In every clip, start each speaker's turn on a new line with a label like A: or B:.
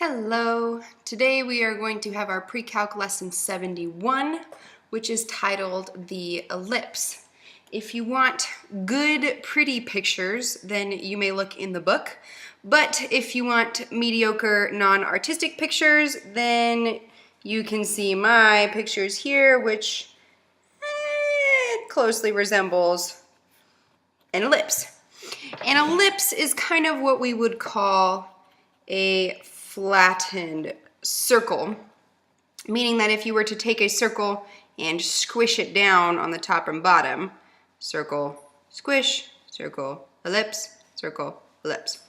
A: Hello! Today we are going to have our pre-calc lesson 71, which is titled The Ellipse. If you want good, pretty pictures, then you may look in the book. But if you want mediocre, non-artistic pictures, then you can see my pictures here, which closely resembles an ellipse. An ellipse is kind of what we would call a flattened circle, meaning that if you were to take a circle and squish it down on the top and bottom, circle, squish, circle, ellipse, circle, ellipse.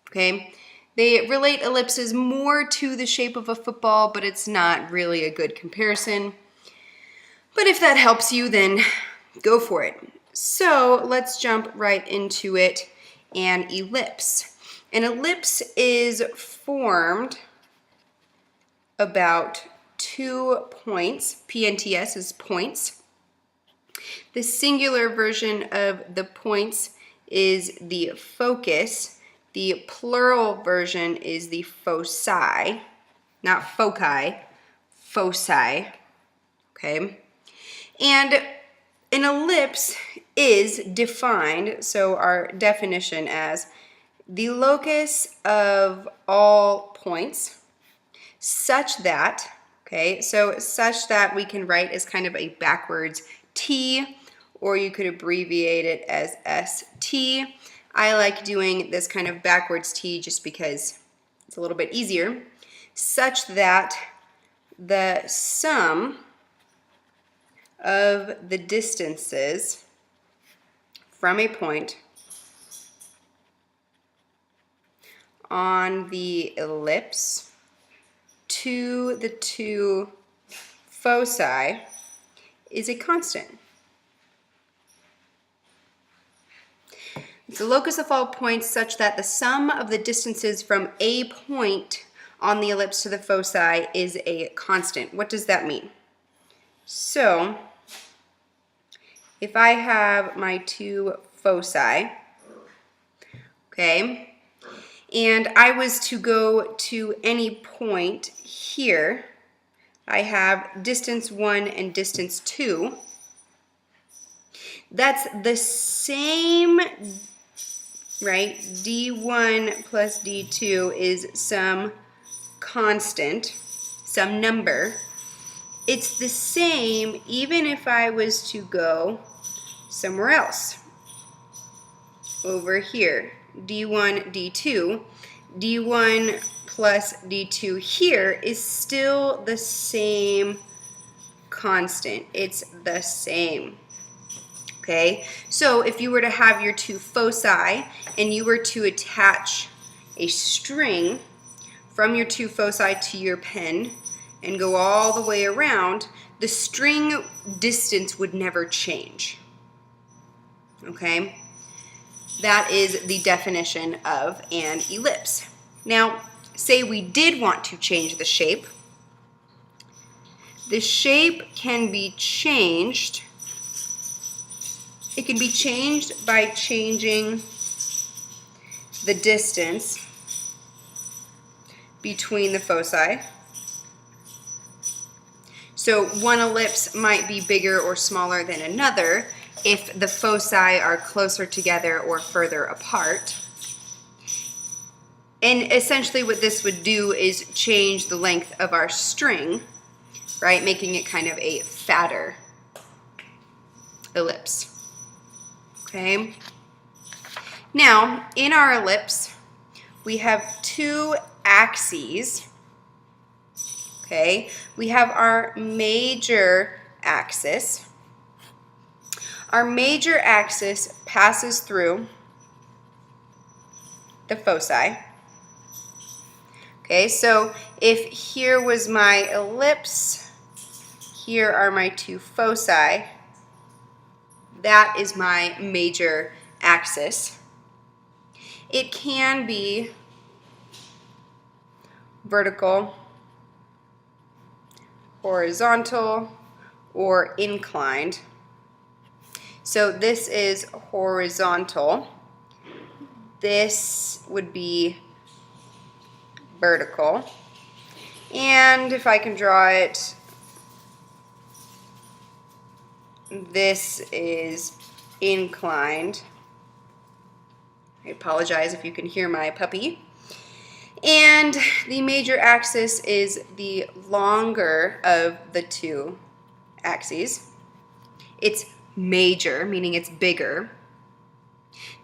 A: Okay? They relate ellipses more to the shape of a football, but it's not really a good comparison. But if that helps you, then go for it. So let's jump right into it. An ellipse. An ellipse is formed about 2 points. PNTS is points. The singular version of the points is the focus. The plural version is the foci, not foci, foci. Okay? And an ellipse is defined, so our definition as the locus of all points such that, okay, so such that we can write as kind of a backwards T, or you could abbreviate it as ST. I like doing this kind of backwards T just because it's a little bit easier, such that the sum of the distances from a point on the ellipse to the 2 foci is a constant. It's the locus of all points such that the sum of the distances from a point on the ellipse to the foci is a constant. What does that mean? So, if I have my 2 foci, okay, and I was to go to any point here, I have distance 1 and distance 2. That's the same, right? D1 plus D2 is some constant, some number. It's the same even if I was to go somewhere else. Over here, D1, D2. D1 plus D2 here is still the same constant. It's the same. Okay, so if you were to have your 2 foci and you were to attach a string from your 2 foci to your pen and go all the way around, the string distance would never change. Okay? That is the definition of an ellipse. Now, say we did want to change the shape. The shape can be changed. It can be changed by changing the distance between the foci. So one ellipse might be bigger or smaller than another if the foci are closer together or further apart. And essentially what this would do is change the length of our string, right? Making it kind of a fatter ellipse. Okay? Now, in our ellipse, we have 2 axes. Okay? We have our major axis. Our major axis passes through the foci. Okay, so if here was my ellipse, here are my 2 foci, that is my major axis. It can be vertical, horizontal, or inclined. So this is horizontal. This would be vertical. And if I can draw it, this is inclined. I apologize if you can hear my puppy. And the major axis is the longer of the two axes. It's major, meaning it's bigger.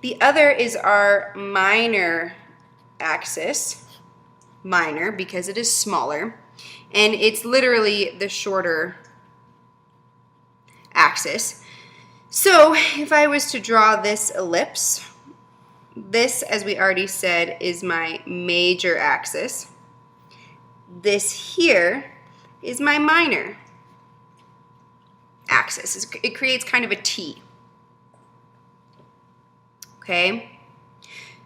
A: The other is our minor axis, minor because it is smaller, and it's literally the shorter axis. So if I was to draw this ellipse, this, as we already said, is my major axis. This here is my minor axis. It creates kind of a T. Okay?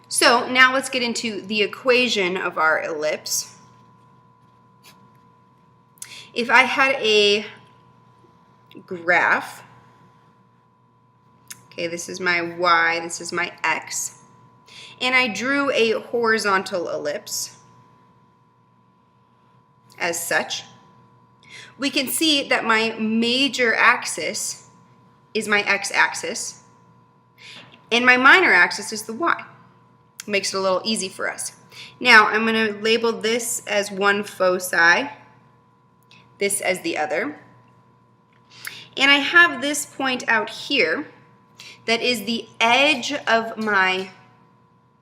A: So now let's get into the equation of our ellipse. If I had a graph, okay, this is my y, this is my x, and I drew a horizontal ellipse as such, we can see that my major axis is my x-axis, and my minor axis is the y. Makes it a little easy for us. Now I'm going to label this as one foci, this as the other, and I have this point out here that is the edge of my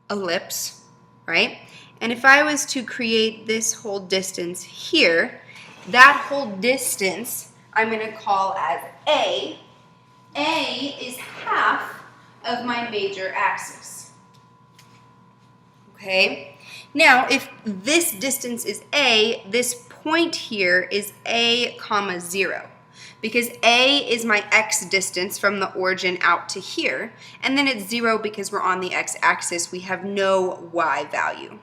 A: ellipse, right? And if I was to create this whole distance here, that whole distance I'm going to call as A. A is half of my major axis. Okay? Now, if this distance is A, this point here is A comma 0. Because A is my x distance from the origin out to here, and then it's 0 because we're on the x-axis, we have no y value.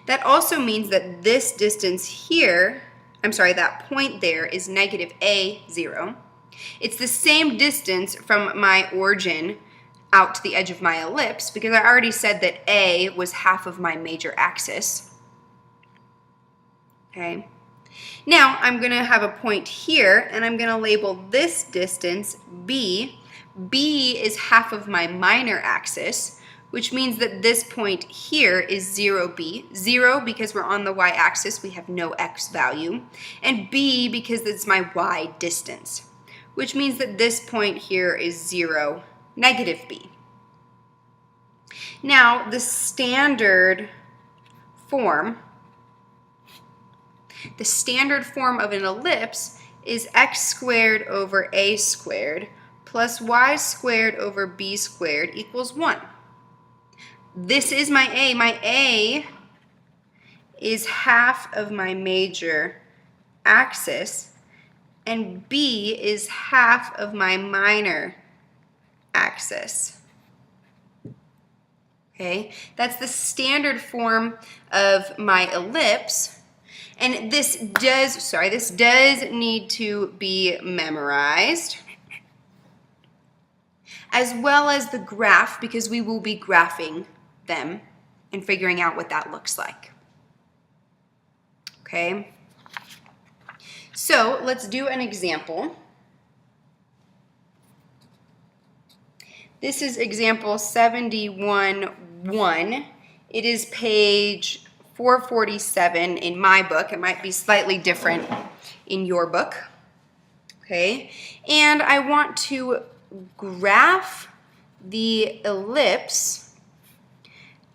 A: That also means that this distance here, that point there is negative A, 0. It's the same distance from my origin out to the edge of my ellipse because I already said that A was half of my major axis. Okay. Now I'm going to have a point here and I'm going to label this distance B. B is half of my minor axis, which means that this point here is 0B. 0 because we're on the y-axis, we have no x value, and B because it's my y distance, which means that this point here is 0, negative B. Now the standard form of an ellipse is x squared over a squared plus y squared over b squared equals 1. This is my A. My A is half of my major axis, and B is half of my minor axis. Okay, that's the standard form of my ellipse. And this does need to be memorized, as well as the graph, because we will be graphing them and figuring out what that looks like. Okay? So let's do an example. This is example 71-1. It is page 447 in my book. It might be slightly different in your book. Okay? And I want to graph the ellipse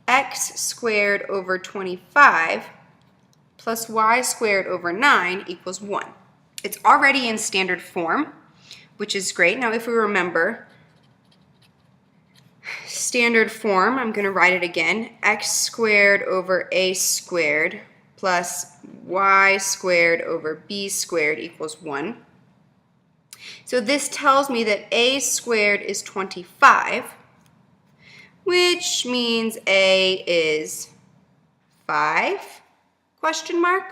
A: x squared over 25 plus y squared over 9 equals 1. It's already in standard form, which is great. Now if we remember, standard form, I'm going to write it again, x squared over a squared plus y squared over b squared equals 1. So this tells me that a squared is 25, which means a is 5, question mark.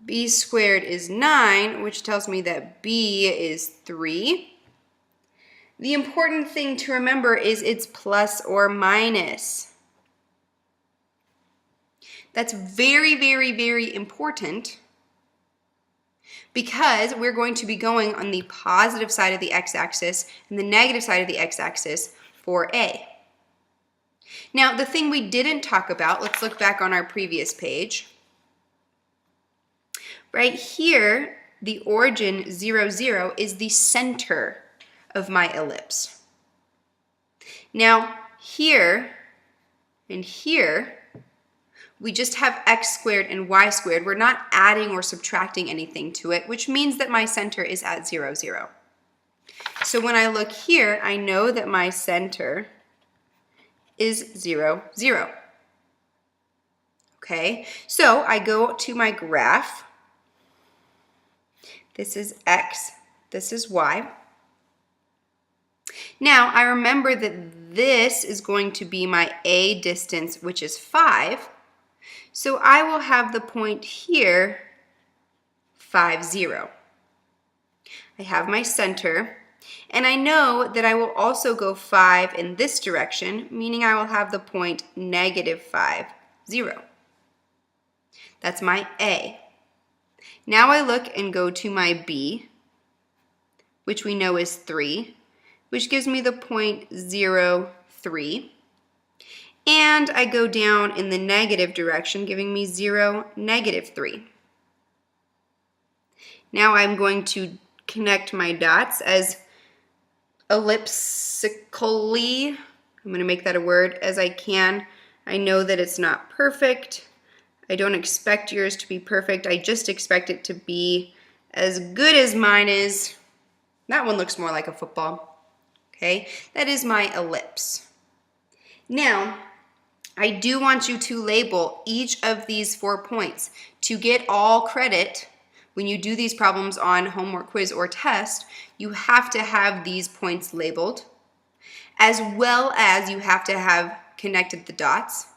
A: B squared is 9, which tells me that b is 3. The important thing to remember is it's plus or minus. That's very, very, very important because we're going to be going on the positive side of the x-axis and the negative side of the x-axis for A. Now, the thing we didn't talk about, let's look back on our previous page. Right here, the origin 0, 0 is the center of my ellipse. Now, here and here, we just have x squared and y squared. We're not adding or subtracting anything to it, which means that my center is at 0, 0. So when I look here, I know that my center is 0, 0. Okay, so I go to my graph. This is x, this is y. Now, I remember that this is going to be my A distance, which is 5. So I will have the point here, 5, 0. I have my center, and I know that I will also go 5 in this direction, meaning I will have the point -5, 0. That's my A. Now I look and go to my B, which we know is 3, which gives me the point 0, 3. And I go down in the negative direction, giving me 0, -3. Now I'm going to connect my dots as ellipsically, I'm going to make that a word, as I can. I know that it's not perfect. I don't expect yours to be perfect. I just expect it to be as good as mine is. That one looks more like a football. Okay, that is my ellipse. Now, I do want you to label each of these 4 points. To get all credit, when you do these problems on homework, quiz, or test, you have to have these points labeled, as well as you have to have connected the dots.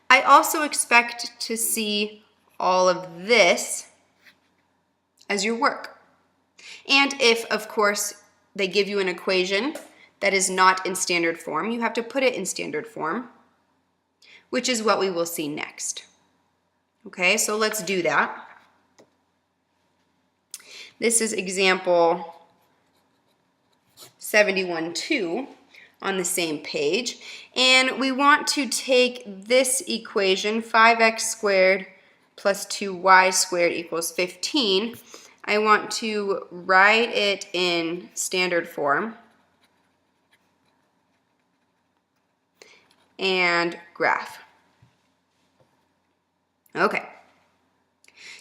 A: I also expect to see all of this as your work. And if, of course, they give you an equation that is not in standard form, you have to put it in standard form, which is what we will see next. Okay, so let's do that. This is example 71-2 on the same page. And we want to take this equation, 5x squared plus 2y squared equals 15. I want to write it in standard form and graph. Okay.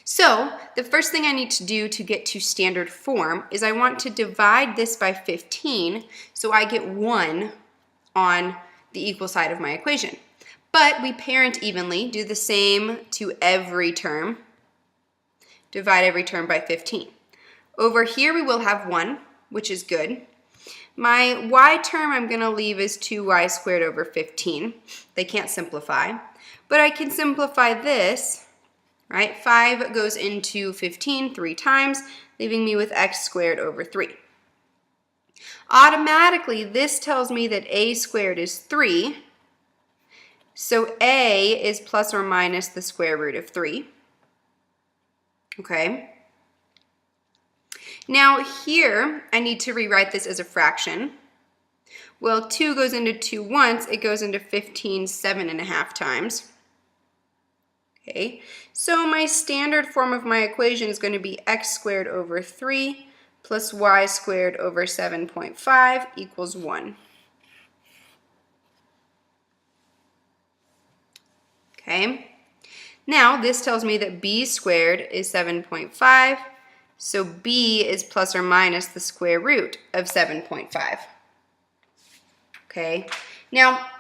A: So the first thing I need to do to get to standard form is I want to divide this by 15 so I get 1 on the equal side of my equation. But we parent evenly, do the same to every term. Divide every term by 15. Over here we will have 1, which is good. My y term I'm going to leave as 2y squared over 15. They can't simplify. But I can simplify this, right? 5 goes into 15 3 times, leaving me with x squared over 3. Automatically, this tells me that a squared is 3. So a is plus or minus the square root of 3. Okay. Now here, I need to rewrite this as a fraction. Well, 2 goes into 2 once, it goes into 15 7.5 times. Okay, so my standard form of my equation is going to be x squared over 3 plus y squared over 7.5 equals 1. Okay, now this tells me that b squared is 7.5, so b is plus or minus the square root of 7.5. Okay, now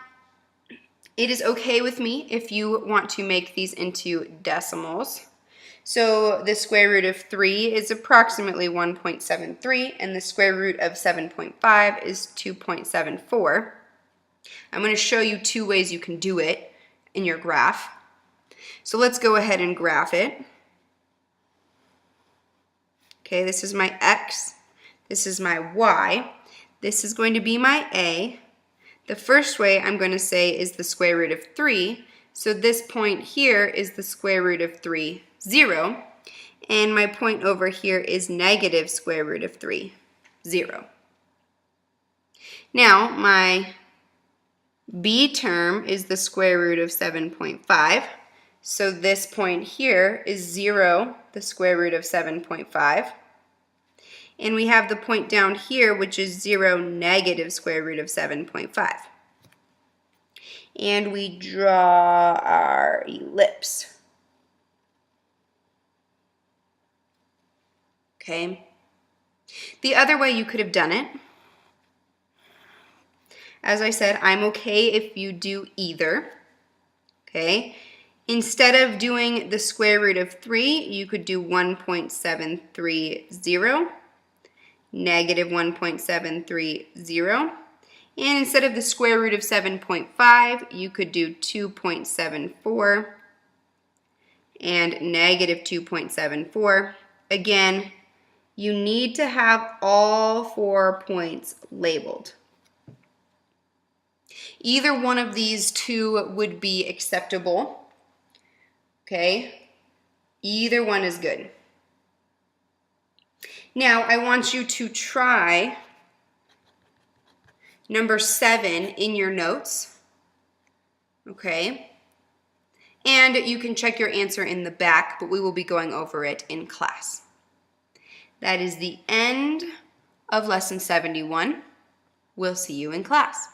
A: it is okay with me if you want to make these into decimals. So the square root of 3 is approximately 1.73, and the square root of 7.5 is 2.74. I'm going to show you 2 ways you can do it in your graph. So let's go ahead and graph it. Okay, this is my x, this is my y, this is going to be my a. The first way I'm going to say is the square root of 3, So this point here is the square root of 3, 0. And my point over here is negative square root of 3, 0. Now, my b term is the square root of 7.5. So this point here is 0, the square root of 7.5. And we have the point down here, which is 0, negative square root of 7.5. And we draw our ellipse. Okay. The other way you could have done it, as I said, I'm okay if you do either. Okay. Instead of doing the square root of 3, you could do 1.730, negative 1.730. And instead of the square root of 7.5, you could do 2.74 and negative 2.74. Again, you need to have all 4 points labeled. Either one of these two would be acceptable. Okay? Either one is good. Now, I want you to try number 7 in your notes. Okay? And you can check your answer in the back, but we will be going over it in class. That is the end of lesson 71. We'll see you in class.